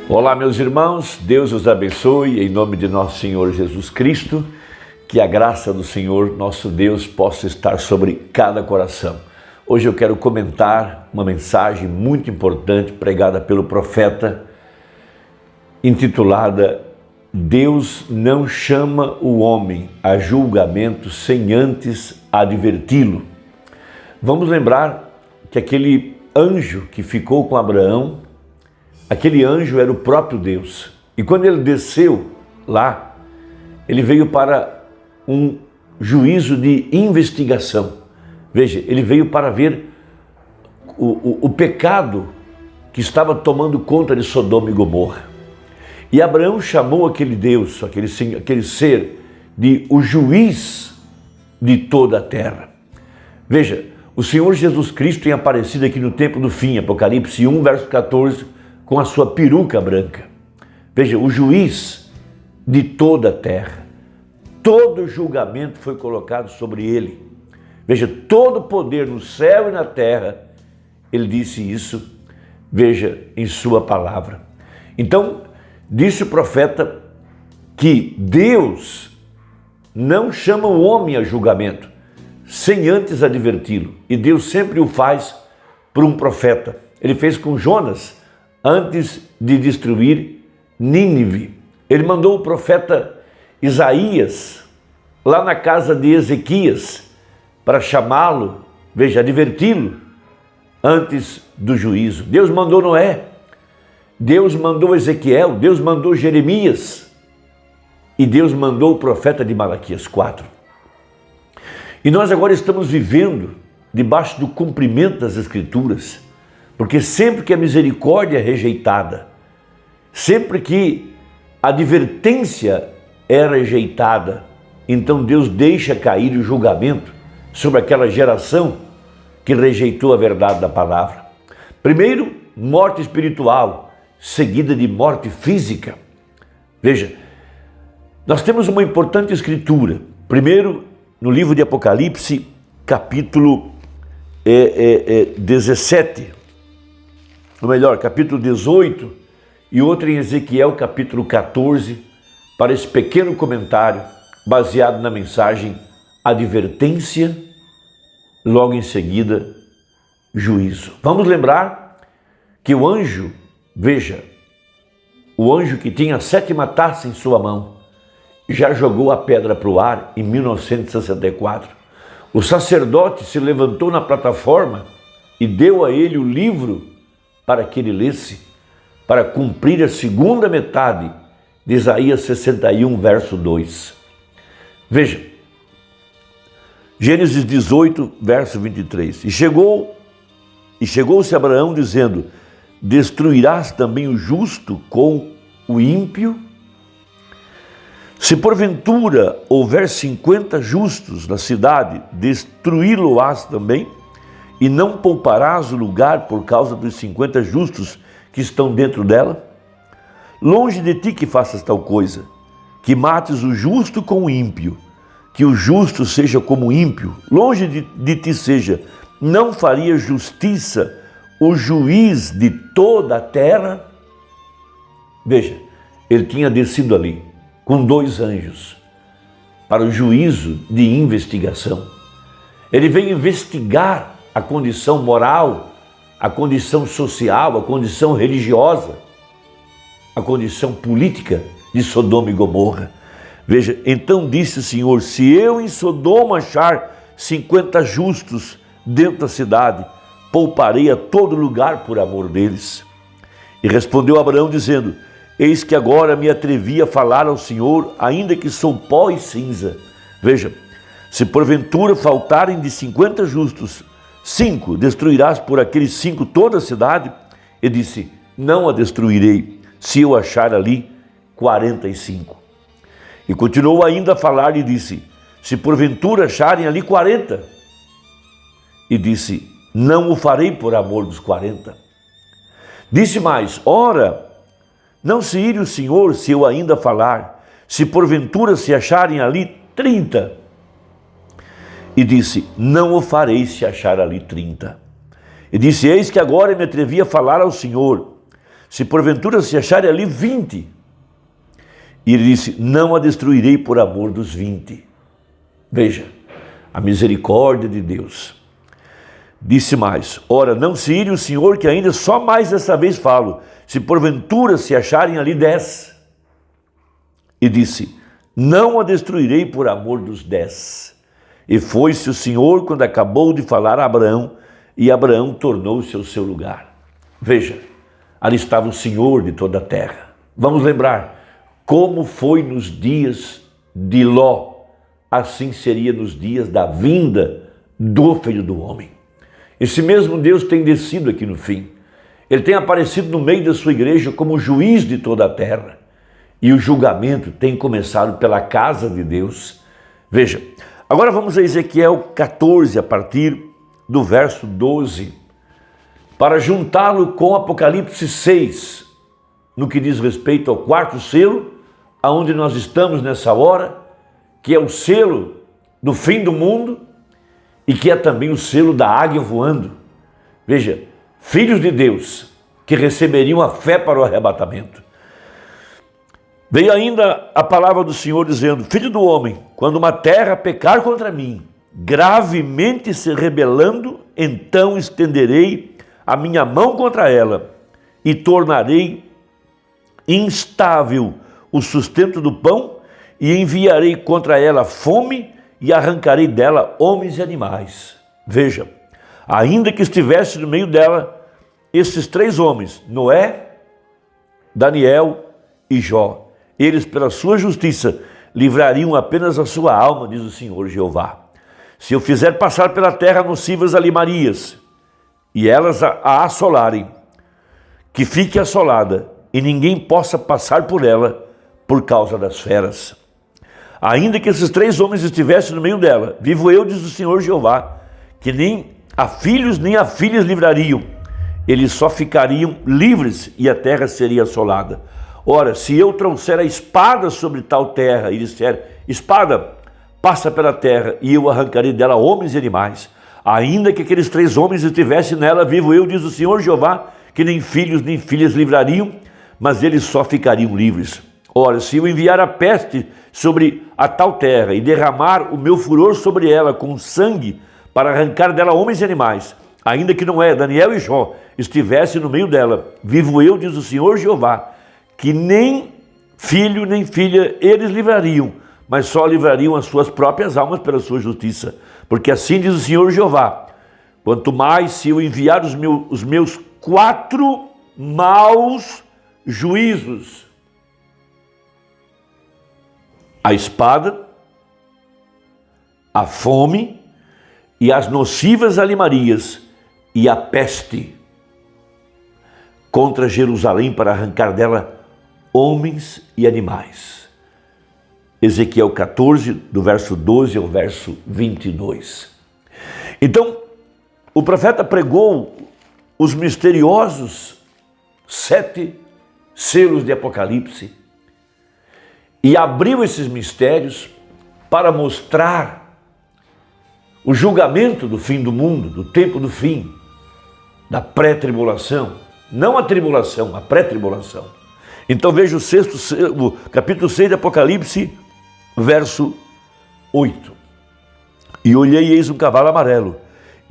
Olá, meus irmãos, Deus os abençoe em nome de nosso Senhor Jesus Cristo, que a graça do Senhor, nosso Deus, possa estar sobre cada coração. Hoje eu quero comentar uma mensagem muito importante pregada pelo profeta, intitulada Deus não chama o homem a julgamento sem antes adverti-lo. Vamos lembrar que aquele anjo que ficou com Abraão, aquele anjo era o próprio Deus. E quando ele desceu lá, ele veio para um juízo de investigação. Veja, ele veio para ver o pecado que estava tomando conta de Sodoma e Gomorra. E Abraão chamou aquele Deus, aquele ser, de o juiz de toda a terra. Veja, o Senhor Jesus Cristo tem aparecido aqui no tempo do fim, Apocalipse 1, verso 14, com a sua peruca branca. Veja, o juiz de toda a terra. Todo julgamento foi colocado sobre ele. Veja, todo poder no céu e na terra, ele disse isso, veja, em sua palavra. Então, disse o profeta que Deus não chama o homem a julgamento sem antes adverti-lo. E Deus sempre o faz por um profeta. Ele fez com Jonas antes de destruir Nínive. Ele mandou o profeta Isaías lá na casa de Ezequias para chamá-lo, veja, adverti-lo antes do juízo. Deus mandou Noé, Deus mandou Ezequiel, Deus mandou Jeremias e Deus mandou o profeta de Malaquias 4. E nós agora estamos vivendo debaixo do cumprimento das Escrituras, porque sempre que a misericórdia é rejeitada, sempre que a advertência é rejeitada, então Deus deixa cair o julgamento sobre aquela geração que rejeitou a verdade da palavra. Primeiro, morte espiritual, seguida de morte física. Veja, nós temos uma importante escritura. Primeiro, no livro de Apocalipse, capítulo 17, ou melhor, capítulo 18, e outro em Ezequiel, capítulo 14, para esse pequeno comentário, baseado na mensagem advertência, logo em seguida, juízo. Vamos lembrar que o anjo, veja, o anjo que tinha a 7ª taça em sua mão, já jogou a pedra para o ar em 1964. O sacerdote se levantou na plataforma e deu a ele o livro para que ele lesse, para cumprir a segunda metade de Isaías 61, verso 2. Veja, Gênesis 18, verso 23. E chegou-se Abraão dizendo: destruirás também o justo com o ímpio? Se porventura houver 50 justos na cidade, destruí-lo-ás também? E não pouparás o lugar por causa dos 50 justos que estão dentro dela? Longe de ti que faças tal coisa, que mates o justo com o ímpio, que o justo seja como o ímpio, longe de ti seja, não faria justiça o juiz de toda a terra? Veja, ele tinha descido ali com 2 anjos para o juízo de investigação. Ele veio investigar a condição moral, a condição social, a condição religiosa, a condição política de Sodoma e Gomorra. Veja, então disse o Senhor: se eu em Sodoma achar 50 justos dentro da cidade, pouparei a todo lugar por amor deles. E respondeu Abraão dizendo: eis que agora me atrevi a falar ao Senhor, ainda que sou pó e cinza. Veja, se porventura faltarem de 50 justos 5, destruirás por aqueles 5 toda a cidade? E disse: não a destruirei, se eu achar ali 45. E continuou ainda a falar e disse: se porventura acharem ali 40. E disse: não o farei por amor dos 40. Disse mais: ora, não se ire o Senhor se eu ainda falar, se porventura se acharem ali 30. E disse: não o farei se achar ali 30. E disse: eis que agora me atrevi a falar ao Senhor, se porventura se acharem ali 20. E ele disse, não a destruirei por amor dos 20. Veja, a misericórdia de Deus. Disse mais, ora, não se ire o Senhor, que ainda só mais dessa vez falo, se porventura se acharem ali 10. E disse, não a destruirei por amor dos 10. E foi-se o Senhor quando acabou de falar a Abraão, e Abraão tornou-se ao seu lugar. Veja, ali estava o Senhor de toda a terra. Vamos lembrar, como foi nos dias de Ló, assim seria nos dias da vinda do Filho do Homem. Esse mesmo Deus tem descido aqui no fim. Ele tem aparecido no meio da sua igreja como juiz de toda a terra. E o julgamento tem começado pela casa de Deus. Veja, agora vamos a Ezequiel 14, a partir do verso 12, para juntá-lo com Apocalipse 6, no que diz respeito ao quarto selo, aonde nós estamos nessa hora, que é o selo do fim do mundo e que é também o selo da águia voando. Veja, filhos de Deus que receberiam a fé para o arrebatamento. Veio ainda a palavra do Senhor dizendo, filho do homem, quando uma terra pecar contra mim, gravemente se rebelando, então estenderei a minha mão contra ela e tornarei instável o sustento do pão e enviarei contra ela fome e arrancarei dela homens e animais. Veja, ainda que estivesse no meio dela esses 3 homens, Noé, Daniel e Jó, eles pela sua justiça livrariam apenas a sua alma, diz o Senhor Jeová. Se eu fizer passar pela terra nocivas alimarias e elas a assolarem, que fique assolada e ninguém possa passar por ela por causa das feras. Ainda que esses 3 homens estivessem no meio dela, vivo eu, diz o Senhor Jeová, que nem a filhos nem a filhas livrariam, eles só ficariam livres e a terra seria assolada. Ora, se eu trouxer a espada sobre tal terra e disser, espada, passa pela terra e eu arrancarei dela homens e animais, ainda que aqueles 3 homens estivessem nela, vivo eu, diz o Senhor Jeová, que nem filhos nem filhas livrariam, mas eles só ficariam livres. Ora, se eu enviar a peste sobre a tal terra e derramar o meu furor sobre ela com sangue para arrancar dela homens e animais, ainda que Noé, Daniel e Jó estivessem no meio dela, vivo eu, diz o Senhor Jeová, que nem filho nem filha eles livrariam, mas só livrariam as suas próprias almas pela sua justiça. Porque assim diz o Senhor Jeová, quanto mais se eu enviar os meus 4 maus juízos, a espada, a fome e as nocivas alimarias e a peste contra Jerusalém para arrancar dela homens e animais. Ezequiel 14, do verso 12 ao verso 22. Então, o profeta pregou os misteriosos 7 selos de Apocalipse e abriu esses mistérios para mostrar o julgamento do fim do mundo, do tempo do fim, da pré-tribulação, não a tribulação, a pré-tribulação. Então veja o capítulo 6 de Apocalipse, verso 8. E olhei, eis um cavalo amarelo,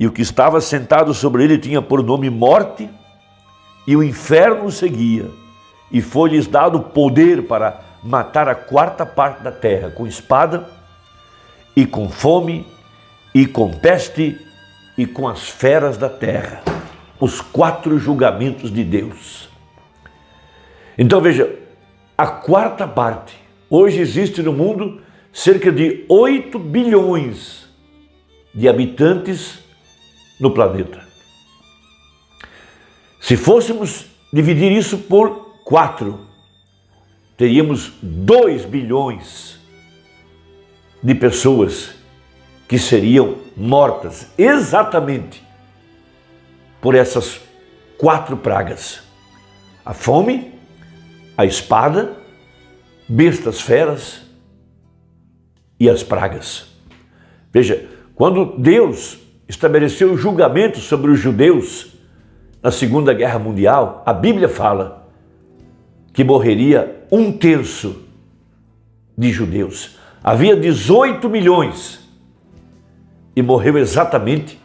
e o que estava sentado sobre ele tinha por nome Morte, e o inferno o seguia, e foi-lhes dado poder para matar a 4ª parte da terra, com espada, e com fome, e com peste, e com as feras da terra. Os 4 julgamentos de Deus. Então veja, a 4ª parte. Hoje existe no mundo cerca de 8 bilhões de habitantes no planeta. Se fôssemos dividir isso por 4, teríamos 2 bilhões de pessoas que seriam mortas exatamente por essas 4 pragas: a fome, a espada, bestas feras e as pragas. Veja, quando Deus estabeleceu o julgamento sobre os judeus na Segunda Guerra Mundial, a Bíblia fala que morreria 1/3 de judeus. Havia 18 milhões e morreu exatamente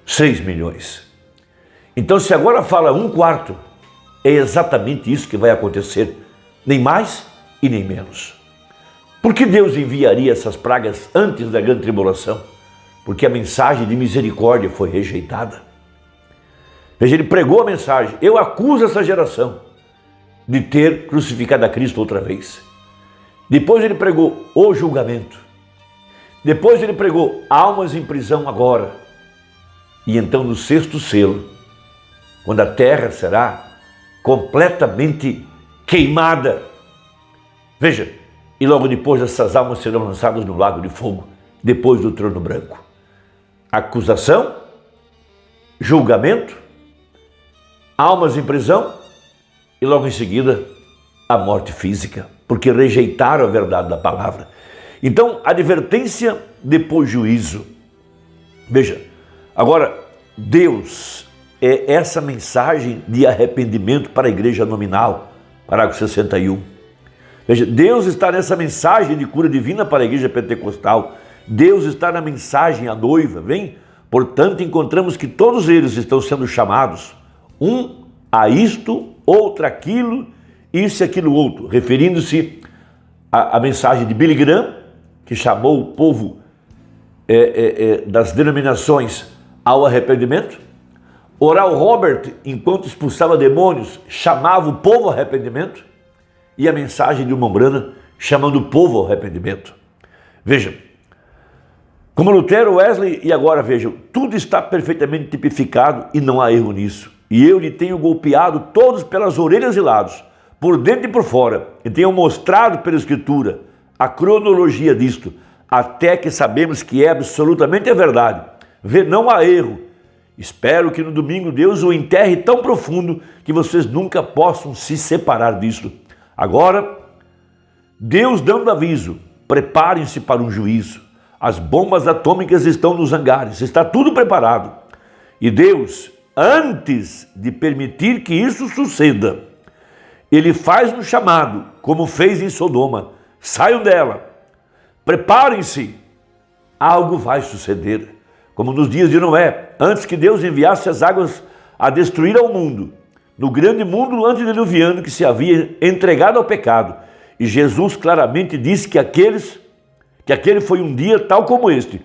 6 milhões. Então, se agora fala 1/4, é exatamente isso que vai acontecer, nem mais e nem menos. Por que Deus enviaria essas pragas antes da grande tribulação? Porque a mensagem de misericórdia foi rejeitada. Veja, ele pregou a mensagem: eu acuso essa geração de ter crucificado a Cristo outra vez. Depois ele pregou o julgamento. Depois ele pregou almas em prisão agora. E então no 6º selo, quando a terra será completamente queimada. Veja, e logo depois essas almas serão lançadas no lago de fogo, depois do trono branco. Acusação, julgamento, almas em prisão e logo em seguida a morte física, porque rejeitaram a verdade da palavra. Então, advertência, depois juízo. Veja, agora, Deus é essa mensagem de arrependimento para a igreja nominal, parágrafo 61. Veja, Deus está nessa mensagem de cura divina para a igreja pentecostal. Deus está na mensagem à noiva, vem? Portanto, encontramos que todos eles estão sendo chamados, um a isto, outro aquilo, isso e aquilo outro, referindo-se à mensagem de Billy Graham, que chamou o povo das denominações ao arrependimento. Oral Robert, enquanto expulsava demônios, chamava o povo ao arrependimento. E a mensagem de William Branham chamando o povo ao arrependimento. Vejam, como Lutero, Wesley e agora vejam, tudo está perfeitamente tipificado e não há erro nisso. E eu lhe tenho golpeado todos pelas orelhas e lados, por dentro e por fora, e tenho mostrado pela Escritura a cronologia disto, até que sabemos que é absolutamente a verdade. Vê, não há erro. Espero que no domingo Deus o enterre tão profundo que vocês nunca possam se separar disso. Agora, Deus dando aviso, preparem-se para um juízo. As bombas atômicas estão nos hangares, está tudo preparado. E Deus, antes de permitir que isso suceda, Ele faz um chamado, como fez em Sodoma: saiam dela, preparem-se, algo vai suceder. Como nos dias de Noé, antes que Deus enviasse as águas a destruir ao mundo, no grande mundo antediluviano que se havia entregado ao pecado. E Jesus claramente disse que aquele foi um dia tal como este,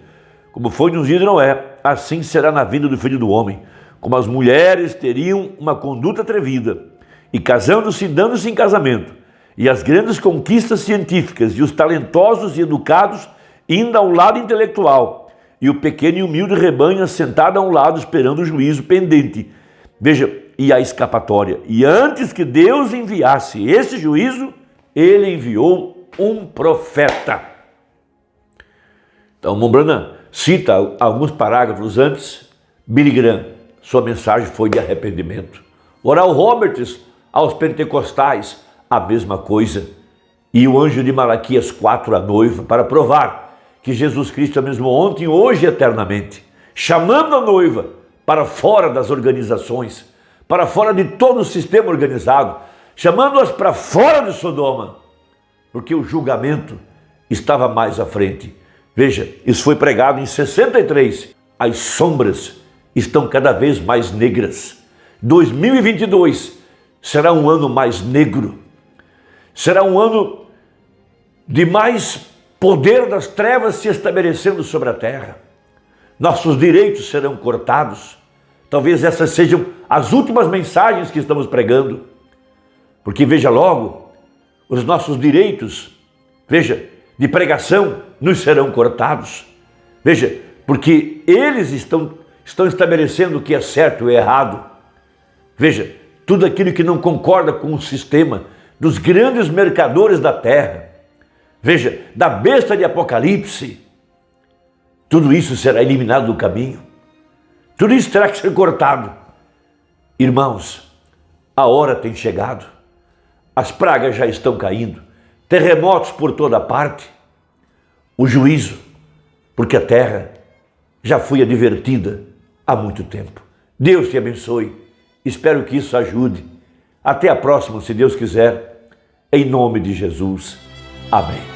como foi nos dias de Noé, assim será na vinda do Filho do Homem. Como as mulheres teriam uma conduta atrevida, e casando-se e dando-se em casamento, e as grandes conquistas científicas, e os talentosos e educados indo ao lado intelectual, e o pequeno e humilde rebanho assentado a um lado esperando o juízo pendente. Veja, e a escapatória. E antes que Deus enviasse esse juízo, Ele enviou um profeta. Então, Mombrana cita alguns parágrafos antes. Billy Graham, sua mensagem foi de arrependimento. Oral Roberts, aos pentecostais, a mesma coisa. E o anjo de Malaquias 4, a noiva, para provar que Jesus Cristo é mesmo ontem, hoje e eternamente, chamando a noiva para fora das organizações, para fora de todo o sistema organizado, chamando-as para fora de Sodoma, porque o julgamento estava mais à frente. Veja, isso foi pregado em 63. As sombras estão cada vez mais negras. 2022 será um ano mais negro. Será um ano de mais poder das trevas se estabelecendo sobre a terra. Nossos direitos serão cortados. Talvez essas sejam as últimas mensagens que estamos pregando. Porque veja logo, os nossos direitos, veja, de pregação nos serão cortados. Veja, porque eles estão estabelecendo o que é certo e errado. Veja, tudo aquilo que não concorda com o sistema dos grandes mercadores da terra. Veja, da besta de Apocalipse. Tudo isso será eliminado do caminho. Tudo isso terá que ser cortado. Irmãos, a hora tem chegado. As pragas já estão caindo. Terremotos por toda parte. O juízo, porque a terra já foi advertida há muito tempo. Deus te abençoe. Espero que isso ajude Até a próxima, se Deus quiser, em nome de Jesus. Amém.